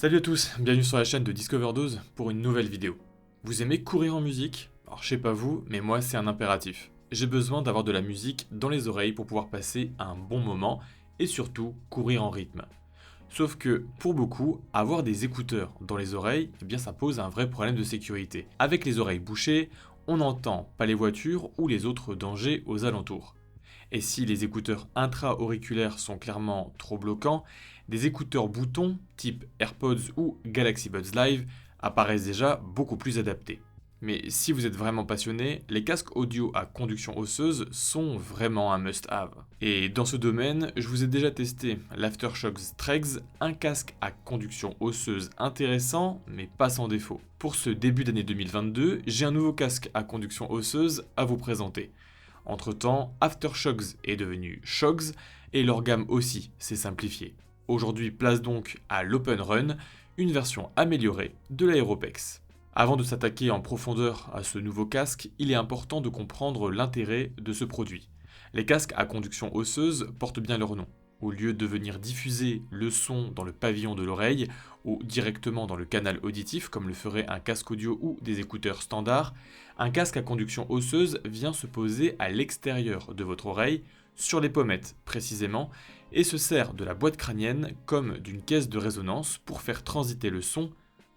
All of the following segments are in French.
Salut à tous, bienvenue sur la chaîne de Discoverdose pour une nouvelle vidéo. Vous aimez courir en musique? Alors je sais pas vous, mais moi c'est un impératif. J'ai besoin d'avoir de la musique dans les oreilles pour pouvoir passer un bon moment et surtout courir en rythme. Sauf que pour beaucoup, avoir des écouteurs dans les oreilles, eh bien ça pose un vrai problème de sécurité. Avec les oreilles bouchées, on n'entend pas les voitures ou les autres dangers aux alentours. Et si les écouteurs intra-auriculaires sont clairement trop bloquants, des écouteurs boutons type AirPods ou Galaxy Buds Live apparaissent déjà beaucoup plus adaptés. Mais si vous êtes vraiment passionné, les casques audio à conduction osseuse sont vraiment un must-have. Et dans ce domaine, je vous ai déjà testé l'Aftershokz Tregs, un casque à conduction osseuse intéressant, mais pas sans défaut. Pour ce début d'année 2022, j'ai un nouveau casque à conduction osseuse à vous présenter. Entre-temps, Aftershokz est devenu Shokz et leur gamme aussi s'est simplifiée. Aujourd'hui, place donc à l'Open Run, une version améliorée de l'Aeropex. Avant de s'attaquer en profondeur à ce nouveau casque, il est important de comprendre l'intérêt de ce produit. Les casques à conduction osseuse portent bien leur nom. Au lieu de venir diffuser le son dans le pavillon de l'oreille ou directement dans le canal auditif comme le ferait un casque audio ou des écouteurs standards, un casque à conduction osseuse vient se poser à l'extérieur de votre oreille, sur les pommettes précisément, et se sert de la boîte crânienne comme d'une caisse de résonance pour faire transiter le son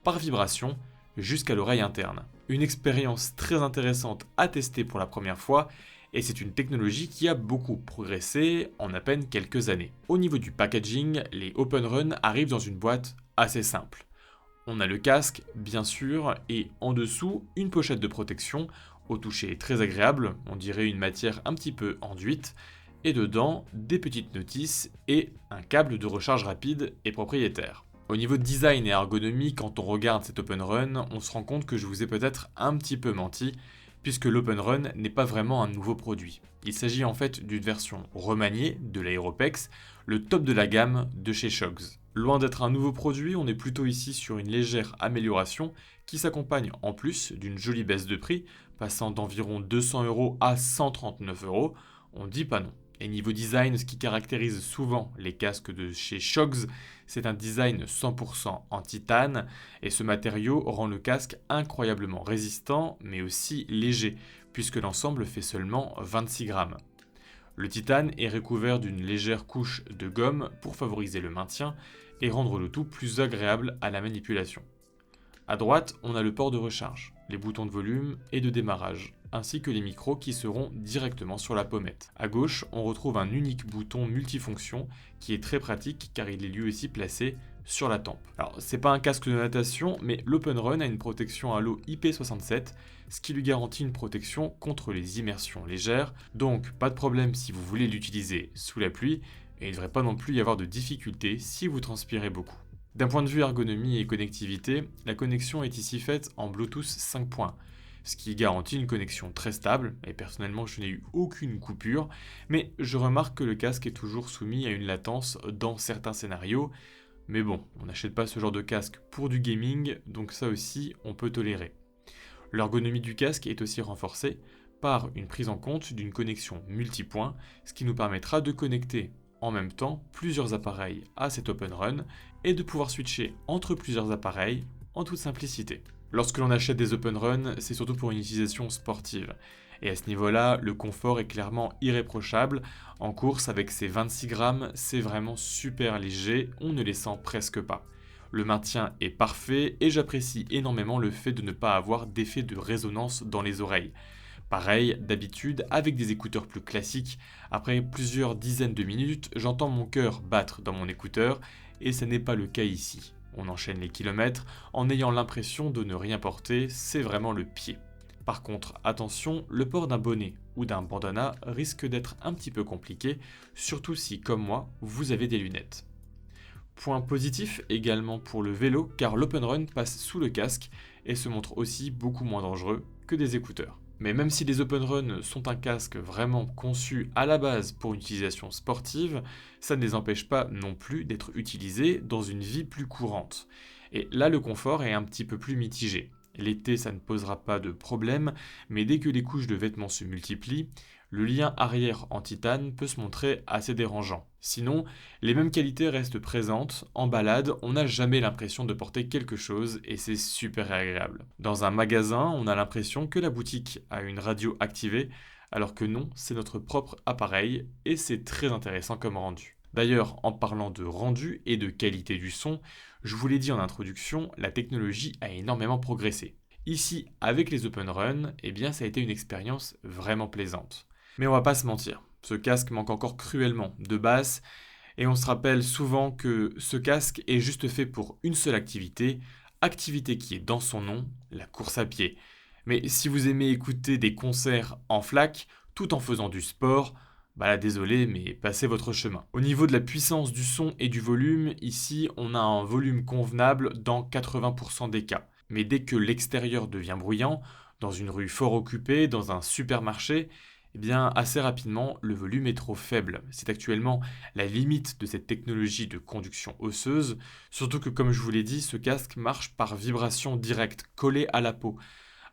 par vibration jusqu'à l'oreille interne. Une expérience très intéressante à tester pour la première fois, et c'est une technologie qui a beaucoup progressé en à peine quelques années. Au niveau du packaging, les Open Run arrivent dans une boîte assez simple. On a le casque, bien sûr, et en dessous, une pochette de protection, au toucher très agréable, on dirait une matière un petit peu enduite, et dedans, des petites notices et un câble de recharge rapide et propriétaire. Au niveau de design et ergonomie, quand on regarde cet Open Run, on se rend compte que je vous ai peut-être un petit peu menti, puisque l'Open Run n'est pas vraiment un nouveau produit. Il s'agit en fait d'une version remaniée de l'Aeropex, le top de la gamme de chez Shokz. Loin d'être un nouveau produit, on est plutôt ici sur une légère amélioration qui s'accompagne en plus d'une jolie baisse de prix, passant d'environ 200 € à 139 €. On dit pas non. Et niveau design, ce qui caractérise souvent les casques de chez Shokz, c'est un design 100% en titane, et ce matériau rend le casque incroyablement résistant, mais aussi léger, puisque l'ensemble fait seulement 26 grammes. Le titane est recouvert d'une légère couche de gomme pour favoriser le maintien et rendre le tout plus agréable à la manipulation. À droite, on a le port de recharge, les boutons de volume et de démarrage, ainsi que les micros qui seront directement sur la pommette. À gauche, on retrouve un unique bouton multifonction qui est très pratique car il est lui aussi placé sur la tempe. Alors, c'est pas un casque de natation, mais l'Open Run a une protection à l'eau IP67, ce qui lui garantit une protection contre les immersions légères, donc pas de problème si vous voulez l'utiliser sous la pluie, et il ne devrait pas non plus y avoir de difficultés si vous transpirez beaucoup. D'un point de vue ergonomie et connectivité, la connexion est ici faite en Bluetooth 5 points, ce qui garantit une connexion très stable, et personnellement je n'ai eu aucune coupure, mais je remarque que le casque est toujours soumis à une latence dans certains scénarios, mais bon, on n'achète pas ce genre de casque pour du gaming, donc ça aussi on peut tolérer. L'ergonomie du casque est aussi renforcée par une prise en compte d'une connexion multipoint, ce qui nous permettra de connecter en même temps plusieurs appareils à cet Open Run et de pouvoir switcher entre plusieurs appareils en toute simplicité. Lorsque l'on achète des Open Run, c'est surtout pour une utilisation sportive. Et à ce niveau-là, le confort est clairement irréprochable. En course, avec ses 26 grammes, c'est vraiment super léger, on ne les sent presque pas. Le maintien est parfait et j'apprécie énormément le fait de ne pas avoir d'effet de résonance dans les oreilles. Pareil, d'habitude, avec des écouteurs plus classiques, après plusieurs dizaines de minutes, j'entends mon cœur battre dans mon écouteur, et ce n'est pas le cas ici. On enchaîne les kilomètres en ayant l'impression de ne rien porter, c'est vraiment le pied. Par contre, attention, le port d'un bonnet ou d'un bandana risque d'être un petit peu compliqué, surtout si, comme moi, vous avez des lunettes. Point positif également pour le vélo, car l'Open Run passe sous le casque et se montre aussi beaucoup moins dangereux que des écouteurs. Mais même si les Open Run sont un casque vraiment conçu à la base pour une utilisation sportive, ça ne les empêche pas non plus d'être utilisés dans une vie plus courante. Et là, le confort est un petit peu plus mitigé. L'été, ça ne posera pas de problème, mais dès que les couches de vêtements se multiplient, le lien arrière en titane peut se montrer assez dérangeant. Sinon, les mêmes qualités restent présentes. En balade, on n'a jamais l'impression de porter quelque chose et c'est super agréable. Dans un magasin, on a l'impression que la boutique a une radio activée, alors que non, c'est notre propre appareil et c'est très intéressant comme rendu. D'ailleurs, en parlant de rendu et de qualité du son, je vous l'ai dit en introduction, la technologie a énormément progressé. Ici, avec les Open Run, eh bien ça a été une expérience vraiment plaisante. Mais on va pas se mentir, ce casque manque encore cruellement de basse, et on se rappelle souvent que ce casque est juste fait pour une seule activité, activité qui est dans son nom, la course à pied. Mais si vous aimez écouter des concerts en FLAC, tout en faisant du sport, bah là désolé, mais passez votre chemin. Au niveau de la puissance du son et du volume, ici on a un volume convenable dans 80% des cas. Mais dès que l'extérieur devient bruyant, dans une rue fort occupée, dans un supermarché, eh bien assez rapidement le volume est trop faible. C'est actuellement la limite de cette technologie de conduction osseuse, surtout que comme je vous l'ai dit, ce casque marche par vibration directe, collée à la peau.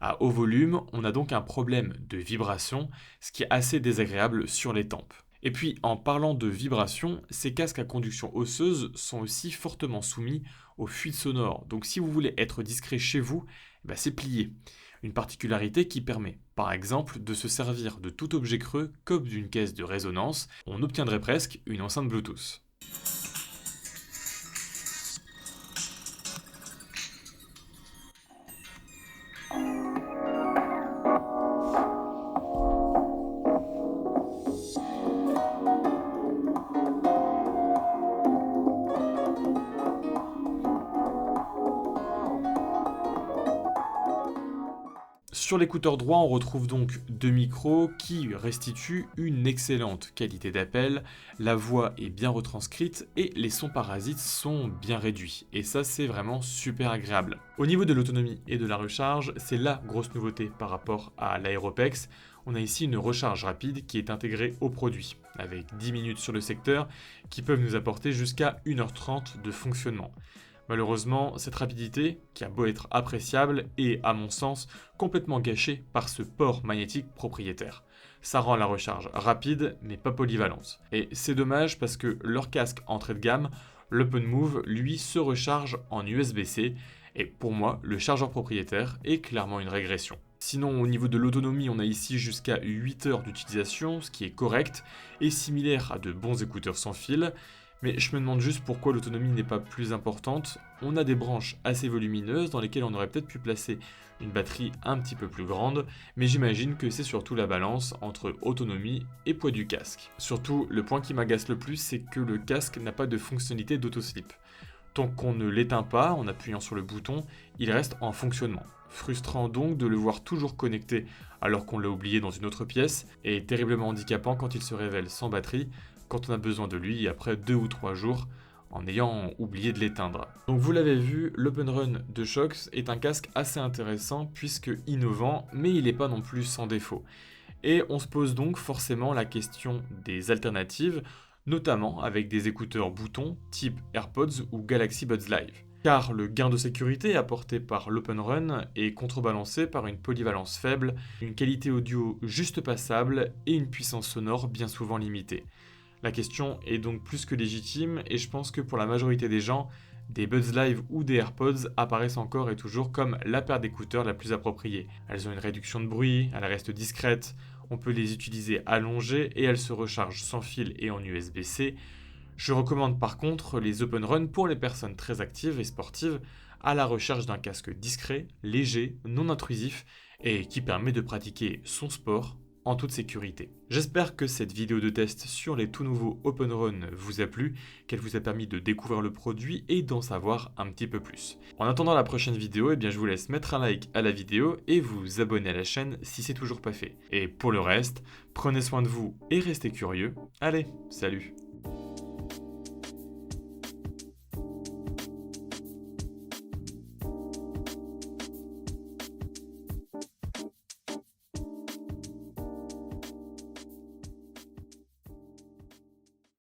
À haut volume, on a donc un problème de vibration, ce qui est assez désagréable sur les tempes. Et puis, en parlant de vibration, ces casques à conduction osseuse sont aussi fortement soumis aux fuites sonores. Donc si vous voulez être discret chez vous, c'est plié. Une particularité qui permet, par exemple, de se servir de tout objet creux comme d'une caisse de résonance. On obtiendrait presque une enceinte Bluetooth. Sur l'écouteur droit, on retrouve donc deux micros qui restituent une excellente qualité d'appel, la voix est bien retranscrite et les sons parasites sont bien réduits. Et ça, c'est vraiment super agréable. Au niveau de l'autonomie et de la recharge, c'est la grosse nouveauté par rapport à l'Aeropex. On a ici une recharge rapide qui est intégrée au produit, avec 10 minutes sur le secteur qui peuvent nous apporter jusqu'à 1h30 de fonctionnement. Malheureusement, cette rapidité, qui a beau être appréciable, est, à mon sens, complètement gâchée par ce port magnétique propriétaire. Ça rend la recharge rapide, mais pas polyvalente. Et c'est dommage parce que leur casque entrée de gamme, l'OpenMove, lui, se recharge en USB-C, et pour moi, le chargeur propriétaire est clairement une régression. Sinon, au niveau de l'autonomie, on a ici jusqu'à 8 heures d'utilisation, ce qui est correct, et similaire à de bons écouteurs sans fil. Mais je me demande juste pourquoi l'autonomie n'est pas plus importante. On a des branches assez volumineuses dans lesquelles on aurait peut-être pu placer une batterie un petit peu plus grande, mais j'imagine que c'est surtout la balance entre autonomie et poids du casque. Surtout, le point qui m'agace le plus, c'est que le casque n'a pas de fonctionnalité d'autoslip. Tant qu'on ne l'éteint pas en appuyant sur le bouton, il reste en fonctionnement. Frustrant donc de le voir toujours connecté alors qu'on l'a oublié dans une autre pièce, et terriblement handicapant quand il se révèle sans batterie, quand on a besoin de lui après 2 ou 3 jours en ayant oublié de l'éteindre. Donc vous l'avez vu, l'OpenRun de Shox est un casque assez intéressant puisque innovant, mais il n'est pas non plus sans défaut. Et on se pose donc forcément la question des alternatives, notamment avec des écouteurs boutons type AirPods ou Galaxy Buds Live. Car le gain de sécurité apporté par l'OpenRun est contrebalancé par une polyvalence faible, une qualité audio juste passable et une puissance sonore bien souvent limitée. La question est donc plus que légitime et je pense que pour la majorité des gens, des Buds Live ou des AirPods apparaissent encore et toujours comme la paire d'écouteurs la plus appropriée. Elles ont une réduction de bruit, elles restent discrètes, on peut les utiliser allongées et elles se rechargent sans fil et en USB-C. Je recommande par contre les OpenRun pour les personnes très actives et sportives à la recherche d'un casque discret, léger, non intrusif et qui permet de pratiquer son sport en toute sécurité. J'espère que cette vidéo de test sur les tout nouveaux OpenRun vous a plu, qu'elle vous a permis de découvrir le produit et d'en savoir un petit peu plus. En attendant la prochaine vidéo, je vous laisse mettre un like à la vidéo et vous abonner à la chaîne si c'est toujours pas fait. Et pour le reste, prenez soin de vous et restez curieux. Allez, salut!